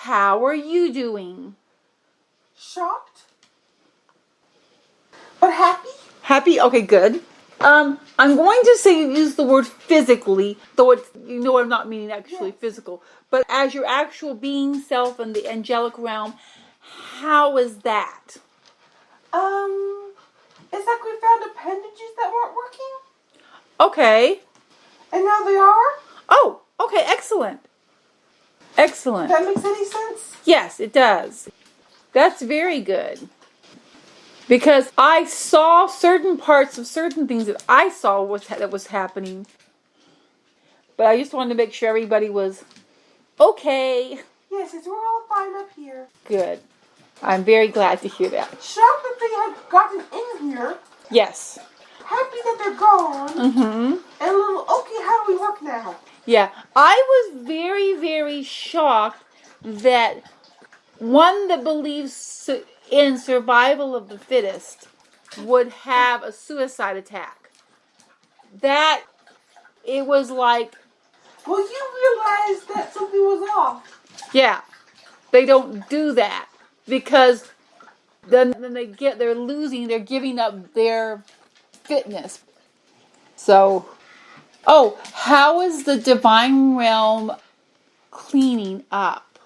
How are you doing? Shocked. But happy? Happy? Okay, good. I'm going to say use the word physically, though it's, I'm not meaning actually physical. But as your actual being self in the angelic realm, how is that? It's like we found appendages that weren't working. Okay. And now they are? Oh, okay, excellent. Excellent. If that makes any sense? Yes, it does. That's very good. Because I saw certain parts of certain things that I saw that was happening. But I just wanted to make sure everybody was okay. Yes, we're all fine up here. Good. I'm very glad to hear that. Shocked that they had gotten in here. Yes. Happy that they're gone. Mm-hmm. And a little, okay, how do we work now? Yeah. I was very, very shocked that one that believes in survival of the fittest would have a suicide attack. That, it was like... Well, you realized that something was off. Yeah. They don't do that. Because then they're giving up their fitness. So, how is the divine realm cleaning up?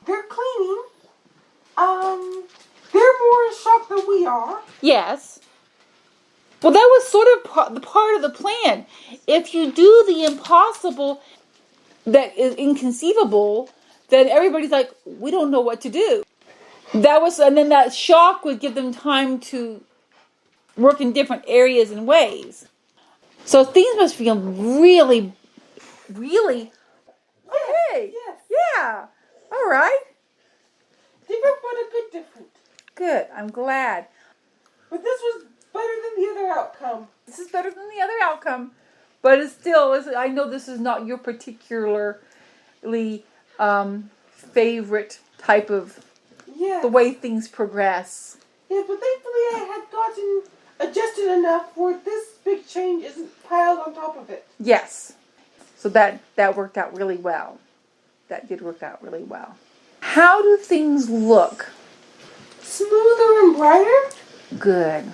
They're cleaning. They're more in shock than we are. Yes. Well, that was sort of part of the plan. If you do the impossible that is inconceivable, then everybody's like, we don't know what to do. And then that shock would give them time to work in different areas and ways. So things must feel really, really... Hey! Yes. Yeah! All right. Different, but a good different. Good. I'm glad. But this was better than the other outcome. This is better than the other outcome. But it's still... I know this is not your particularly favorite type of... the way things progress. Yeah, but thankfully I had gotten adjusted enough where this big change isn't piled on top of it. Yes. So that worked out really well. That did work out really well. How do things look? Smoother and brighter? Good.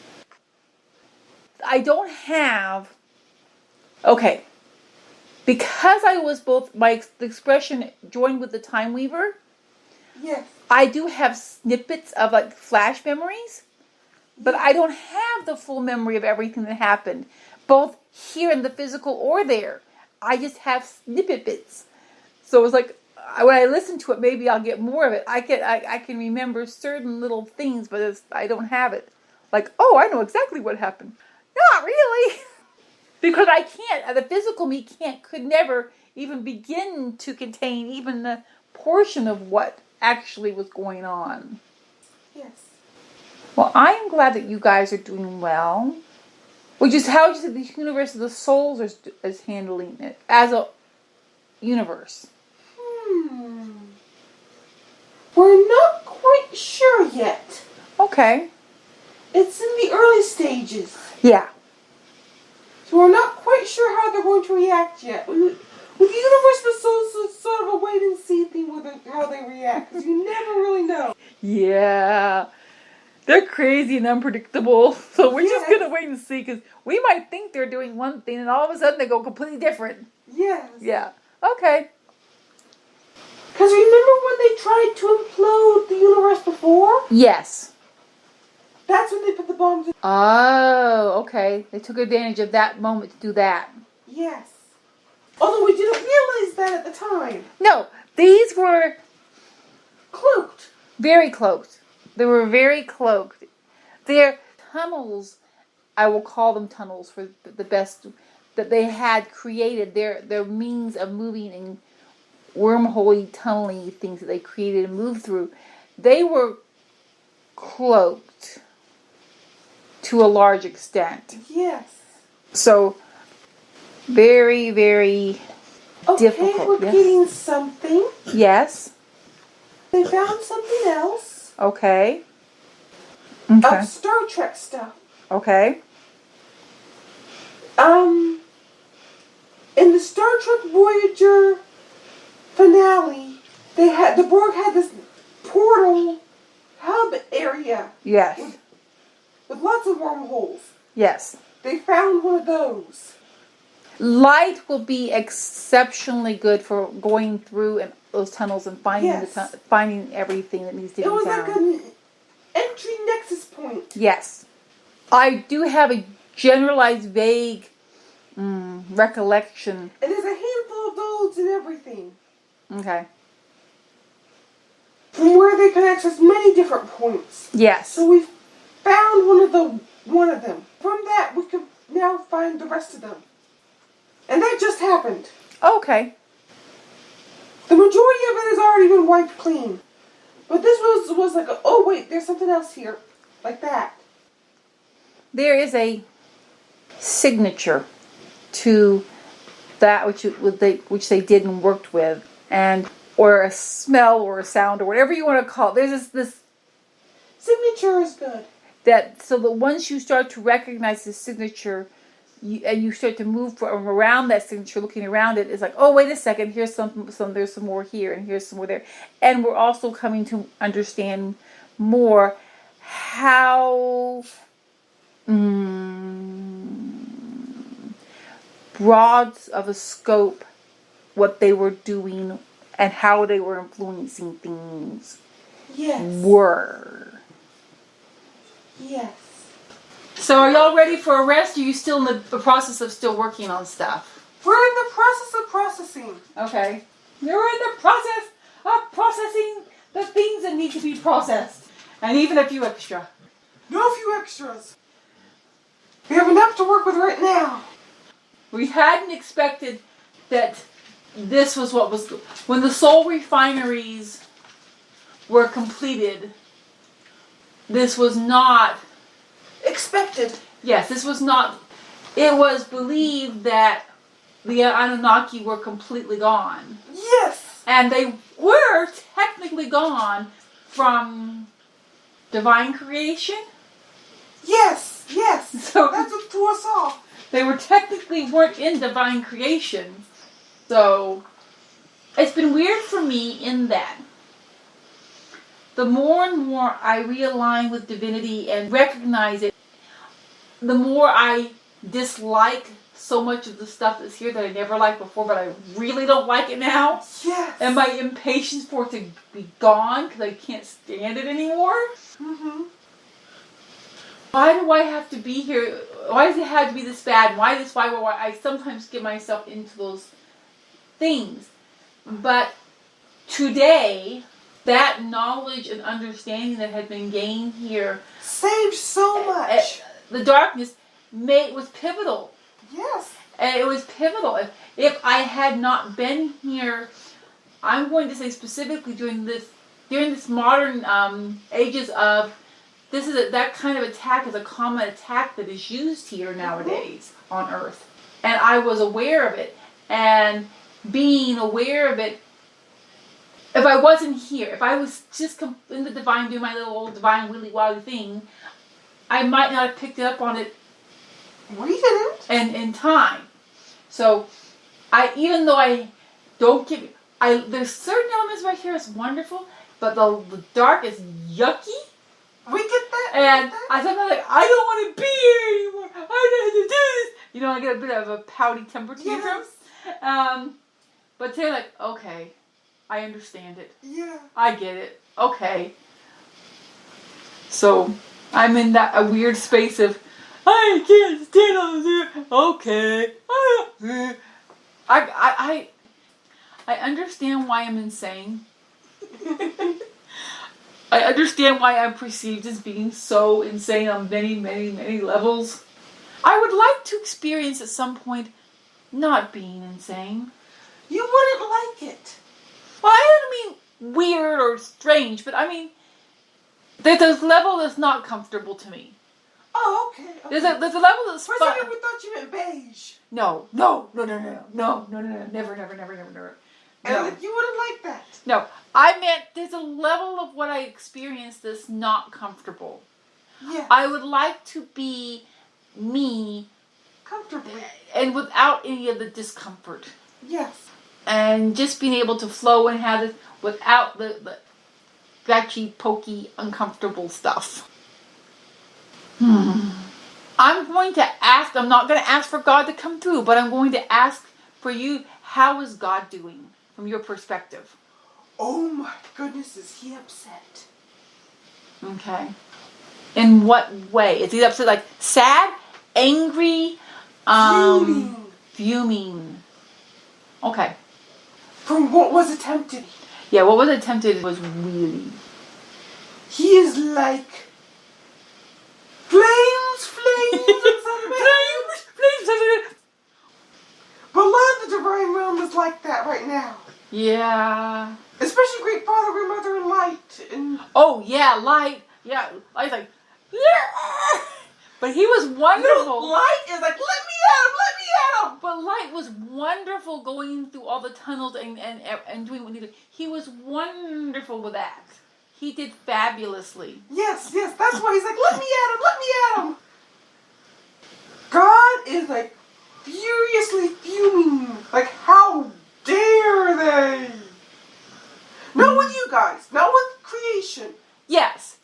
I don't have... Okay. Because I was both... the expression joined with the Time Weaver... Yes. I do have snippets of flash memories, but I don't have the full memory of everything that happened, both here in the physical or there. I just have snippet bits. So it's like when I listen to it, maybe I'll get more of it. I can remember certain little things, but I don't have it. Like, I know exactly what happened. Not really, because I can't. The physical me could never even begin to contain even the portion of what actually was going on. Yes. Well, I am glad that you guys are doing well. How would you say the universe of the souls is handling it as a universe? We're not quite sure yet. Okay. It's in the early stages. Yeah. So we're not quite sure how they're going to react yet. With the universe of the souls, it's sort of a wait and see thing with how they react, because you never really know. Yeah. They're crazy and unpredictable, so we're just going to wait and see, because we might think they're doing one thing, and all of a sudden they go completely different. Yes. Yeah. Okay. Because remember when they tried to implode the universe before? Yes. That's when they put the bombs in. Oh, okay. They took advantage of that moment to do that. Yes. Although we didn't realize that at the time. No, these were... cloaked. Very cloaked. They were very cloaked. Their tunnels, I will call them tunnels for the best, that they had created, their means of moving in wormhole-y, tunnel-y things that they created and moved through, they were cloaked to a large extent. Yes. So, very, very difficult. Okay, we're getting something. Yes. They found something else. Okay. Of Star Trek stuff. Okay. In the Star Trek Voyager finale, they the Borg had this portal hub area. Yes. With lots of wormholes. Yes. They found one of those. Light will be exceptionally good for going through those tunnels and finding Yes. finding everything that needs to be It was found. like an entry nexus point. Yes. I do have a generalized, vague recollection. And there's a handful of those and everything. Okay. From where they can access many different points. Yes. So we found one of them. From that, we can now find the rest of them. And that just happened. Okay. The majority of it has already been wiped clean. But this was like, oh wait, there's something else here. Like that. There is a signature to that which they did and worked with, or a smell or a sound or whatever you want to call it. There's this signature is good. So that once you start to recognize the signature, you start to move from around that signature, looking around it, it's like, oh, wait a second, here's there's some more here, and here's some more there. And we're also coming to understand more how broad of a scope what they were doing and how they were influencing things were. Yes. So are y'all ready for a rest, or are you still in the process of still working on stuff? We're in the process of processing. Okay. You're in the process of processing the things that need to be processed. And even a few extra. No few extras. We have enough to work with right now. We hadn't expected that this was what was... When the soul refineries were completed, this was not... expected. Yes, this was not... It was believed that the Anunnaki were completely gone. Yes. And they were technically gone from divine creation. Yes, yes. So that's what threw us off. They weren't in divine creation. So it's been weird for me in that the more and more I realign with divinity and recognize it, the more I dislike so much of the stuff that's here that I never liked before, but I really don't like it now. Yes. And my impatience for it to be gone because I can't stand it anymore. Mm-hmm. Why do I have to be here? Why does it have to be this bad? Why I sometimes get myself into those things. But today, that knowledge and understanding that had been gained here saved so much. The darkness was pivotal. Yes. And it was pivotal. If I had not been here, I'm going to say specifically during this modern ages of that kind of attack is a common attack that is used here nowadays on Earth. And I was aware of it. And being aware of it, if I wasn't here, if I was just in the divine, doing my little old divine willy wally thing, I might not have picked up on it. We didn't. And in time. So, even though I don't get, there's certain elements right here is wonderful, but the dark is yucky. We get that. And I sometimes I don't want to be here anymore. I don't have to do this. You know, I get a bit of a pouty temper tantrum. Yes. But they're like, okay, I understand it. Yeah. I get it. Okay. So I'm in a weird space of, I can't stand on there. Okay. I understand why I'm insane. I understand why I'm perceived as being so insane on many, many, many levels. I would like to experience at some point not being insane. You wouldn't like it. Well, I don't mean weird or strange, but I mean there's a level that's not comfortable to me. Oh, okay. There's a level that's for a second we thought you meant beige. No, never. No. You wouldn't like that. No, I meant there's a level of what I experienced that's not comfortable. Yeah. I would like to be me comfortably and without any of the discomfort. Yes. and just being able to flow and have it without the scratchy, pokey, uncomfortable stuff. I'm going to ask, I'm not going to ask for God to come through, but I'm going to ask for you, how is God doing from your perspective? Oh my goodness, is he upset? Okay. In what way? Is he upset, like sad, angry, fuming? Okay. From what was attempted. Yeah, what was attempted was really. He is like flames inside of it. Flames. But a lot of the divine realm is like that right now. Yeah. Especially Great Father, Great Mother, and Light. And oh yeah, Light. Yeah, Light's like, yeah. But he was wonderful. No, Light is like, let me at him. But Light was wonderful going through all the tunnels and doing what he did. He was wonderful with that. He did fabulously. Yes, that's why he's like, let me at him. God is like furiously fuming. Like, how dare they? Not with you guys, not with creation. Yes,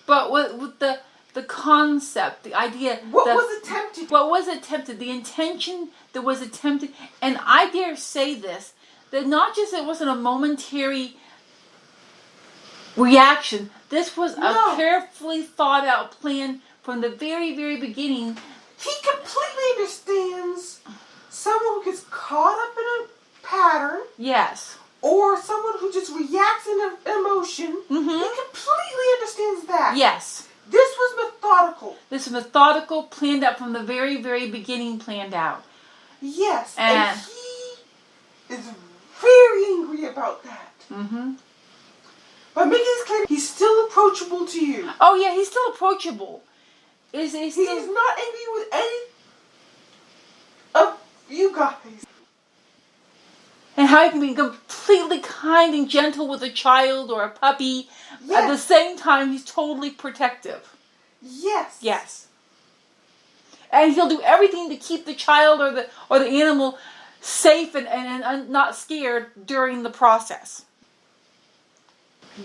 but with the concept, the idea. What was attempted? The intention that was attempted. And I dare say this, that not just it wasn't a momentary reaction. This was a carefully thought out plan from the very, very beginning. He completely understands someone who gets caught up in a pattern. Yes. Or someone who just reacts in an emotion. Mm-hmm. He completely understands that. Yes. This was methodical. This is methodical, planned out from the very, very beginning, planned out. Yes. And he is very angry about that. Mm-hmm. But making this clear, he's still approachable to you. Oh yeah, he's still approachable. He's not angry with any of you guys. And how he can be completely kind and gentle with a child or a puppy. Yes. At the same time, he's totally protective. Yes. Yes. And he'll do everything to keep the child or the animal safe and not scared during the process.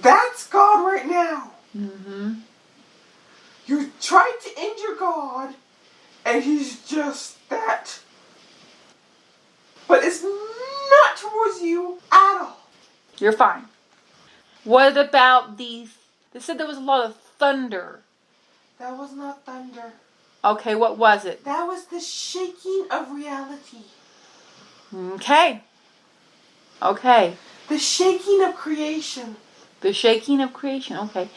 That's God right now. Mm-hmm. You're trying to injure God, and he's just that. But it's not towards you at all. You're fine. What about they said there was a lot of thunder. That was not thunder. Okay, what was it? That was the shaking of reality. Okay. The shaking of creation. The shaking of creation, okay.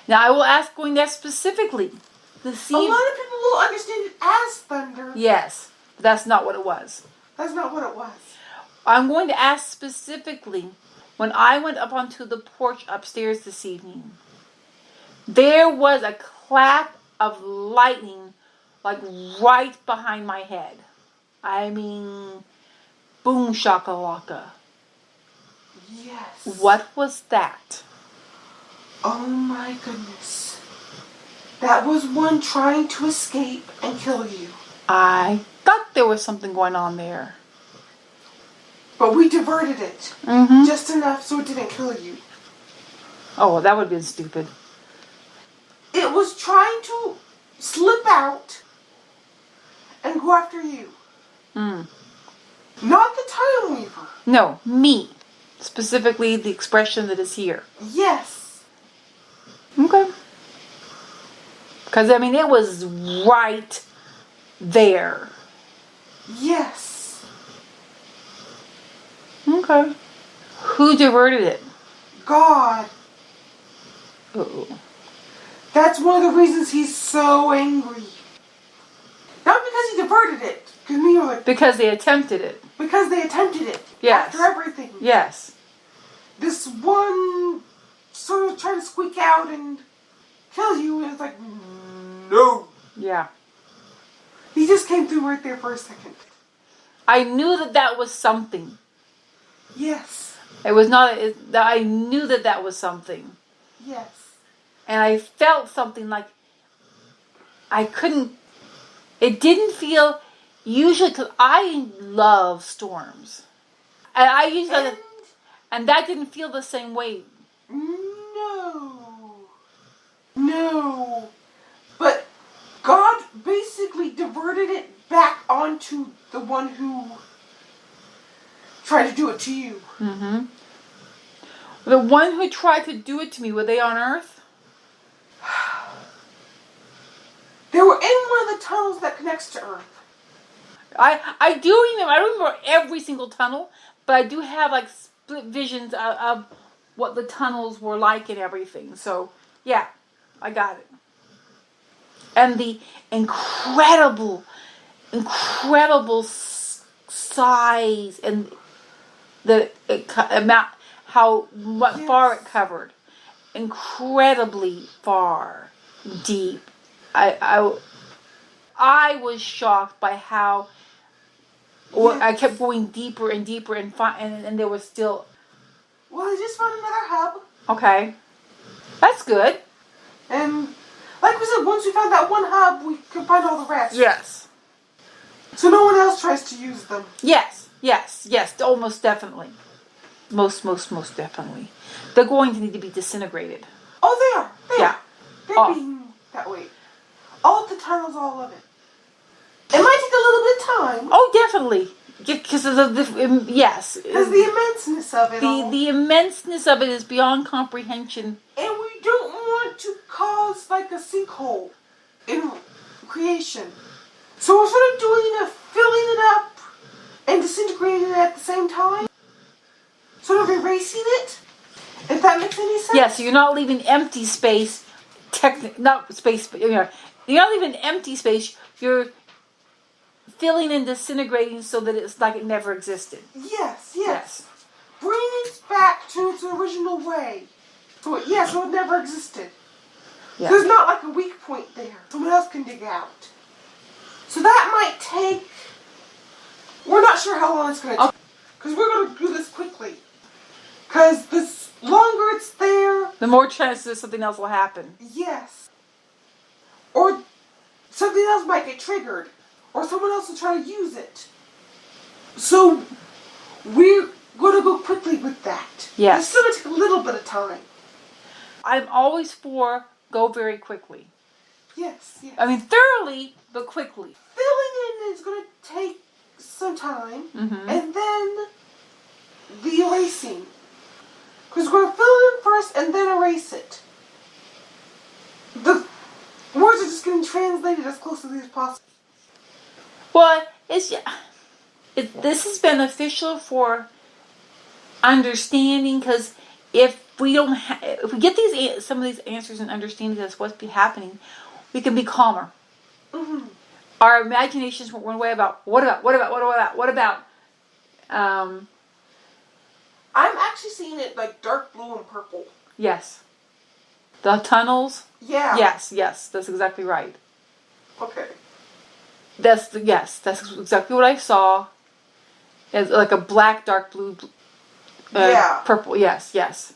Now I will ask going there specifically. A lot of people will understand it as thunder. Yes, but that's not what it was. That's not what it was. I'm going to ask specifically, when I went up onto the porch upstairs this evening, there was a clap of lightning, like right behind my head. I mean, boom shakalaka. Yes. What was that? Oh my goodness. That was one trying to escape and kill you. I thought there was something going on there. But we diverted it. Mm-hmm. Just enough so it didn't kill you. Oh, well, that would have been stupid. It was trying to slip out and go after you. Mm. Not the Time Weaver. No, me. Specifically the expression that is here. Yes. Okay. Because, I mean, it was right there. Yes. Okay. Who diverted it? God. Uh-oh. That's one of the reasons he's so angry. Not because he diverted it. Because they attempted it. Because they attempted it. Yes. After everything. Yes. This one sort of trying to squeak out and kill you, and it's like, no. Yeah. He just came through right there for a second. I knew that was something. Yes. It was not. I knew that was something. Yes. And I felt something like I couldn't. It didn't feel usually because I love storms. And I used And that, and that didn't feel the same way. No. But God basically diverted it back onto the one who tried to do it to you. Mm-hmm. The one who tried to do it to me, were they on Earth? They were in one of the tunnels that connects to Earth. I don't remember every single tunnel, but I do have like split visions of what the tunnels were like and everything. So yeah, I got it. And the incredible size and the amount, what far it covered, incredibly far, deep. I was shocked by how I kept going deeper and deeper, and there was still. Well, I just found another hub. Okay, that's good. And like we said, once we found that one hub, we could find all the rest. Yes. So no one else tries to use them. Yes. Almost definitely. Most definitely. They're going to need to be disintegrated. Oh, they are. Yeah. They're being that way. All of the tunnels, all of it. It might take a little bit of time. Oh, definitely. Because of the yes. Because the immenseness of it. The immenseness of it is beyond comprehension. And we don't want to cause like a sinkhole in creation. So we're sort of doing filling it up and disintegrating it at the same time. Sort of erasing it. If that makes any sense. Yes, so you're not leaving empty space. Not space, but you're not leaving empty space. You're filling and disintegrating so that it's like it never existed. Yes. Bring it back to its original way. So it never existed. Yeah. There's not like a weak point there. Someone else can dig out. So that might take. We're not sure how long it's going to take. Because we're going to do this quickly. Because the longer it's there, the more chances something else will happen. Yes. Or something else might get triggered. Or someone else will try to use it. So we're going to go quickly with that. Yes. It's going to take a little bit of time. I'm always for go very quickly. Yes. I mean thoroughly, but quickly. Filling in is going to take some time. Mm-hmm. And then the erasing. Because we're going to fill it in first and then erase it. The words are just getting translated as closely as possible. Well, this is beneficial for understanding, because if we get some of these answers and understanding that's what's happening, we can be calmer. Mm-hmm. Our imaginations won't run away about what about. I'm actually seeing it like dark blue and purple. Yes. The tunnels? Yeah. Yes, that's exactly right. Okay. That's exactly what I saw. It's like a black, dark blue, purple. Yes.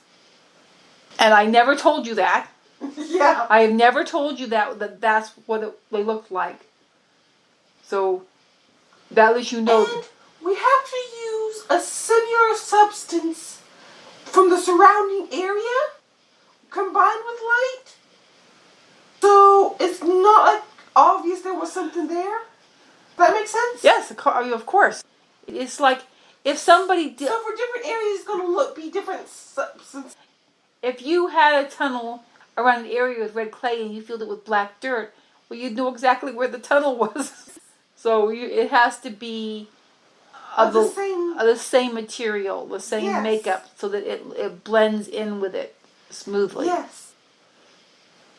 And I never told you that. Yeah. I have never told you that's what they looked like. So that lets you know. And we have to use a similar substance from the surrounding area combined with light. So it's not like obvious there was something there. Does that make sense? Yes, of course. It's like if somebody So for different areas, it's going to be different substance. If you had a tunnel around an area with red clay and you filled it with black dirt, well, you'd know exactly where the tunnel was. So it has to be of the same material, the same makeup, so that it blends in with it smoothly. Yes.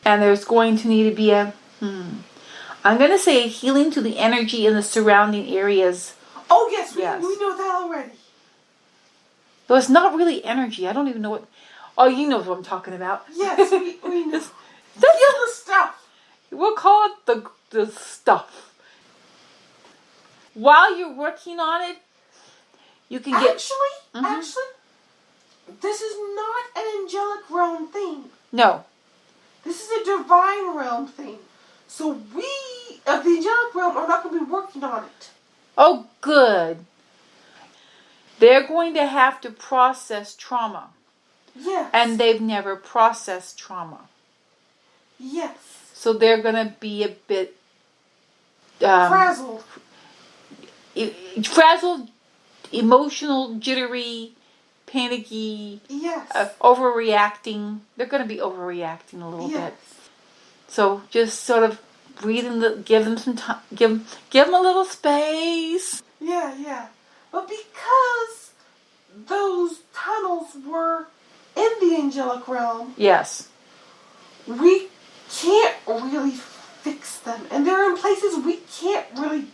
And there's going to need to be I'm going to say a healing to the energy in the surrounding areas. Oh, yes. We know that already. Though it's not really energy. I don't even know what. Oh, you know what I'm talking about. Yes, we know. Feel the stuff. We'll call it the stuff. While you're working on it, you can get... Actually, this is not an angelic realm thing. No. This is a divine realm thing. So we, of the angelic realm, are not going to be working on it. Oh, good. they're going to have to process trauma. Yes. And they've never processed trauma. Yes. So they're going to be a bit frazzled. Frazzled, emotional, jittery, panicky, yes. Overreacting. They're going to be overreacting a little bit. So just sort of breathe in, give them some time, give them a little space. Yeah. But because those tunnels were in the angelic realm, yes, we can't really fix them, and they're in places we can't really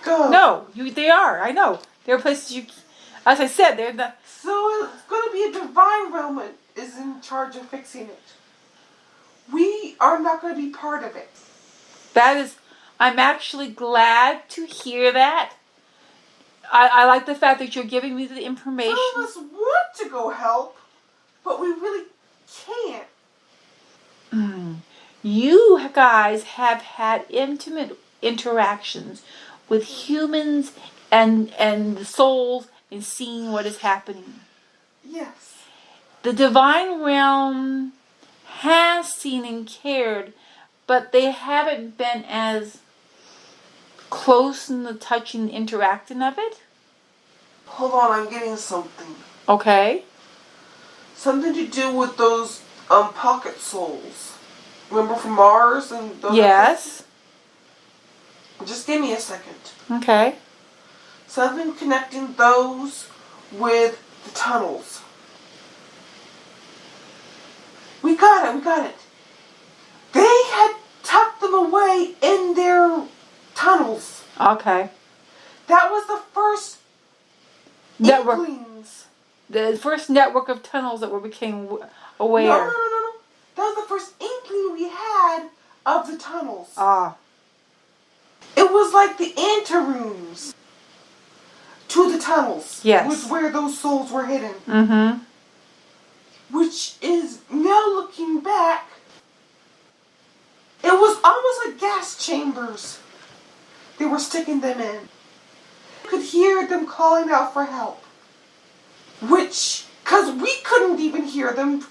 go. No, they are. I know. There are places you, as I said, they're not. So it's going to be a divine realm that is in charge of fixing it. We are not going to be part of it. I'm actually glad to hear that. I like the fact that you're giving me the information. Some of us want to go help, but we really can't. You guys have had intimate interactions with humans and souls and seeing what is happening. Yes. The divine realm has seen and cared, but they haven't been as close in the touching, interacting of it. Hold on, I'm getting something. Okay. Something to do with those pocket souls. Remember from Mars and those? Yes. Just give me a second. Okay. Something connecting those with the tunnels. We got it. They had tucked them away in their tunnels. Okay. That was the first Network. inklings. The first network of tunnels that we became aware. No. That was the first inkling we had of the tunnels. Ah. It was like the anterooms to the tunnels. Yes. Was where those souls were hidden. Mm-hmm. Which is, now looking back, it was almost like gas chambers. They were sticking them in. You could hear them calling out for help. Which, because we couldn't even hear them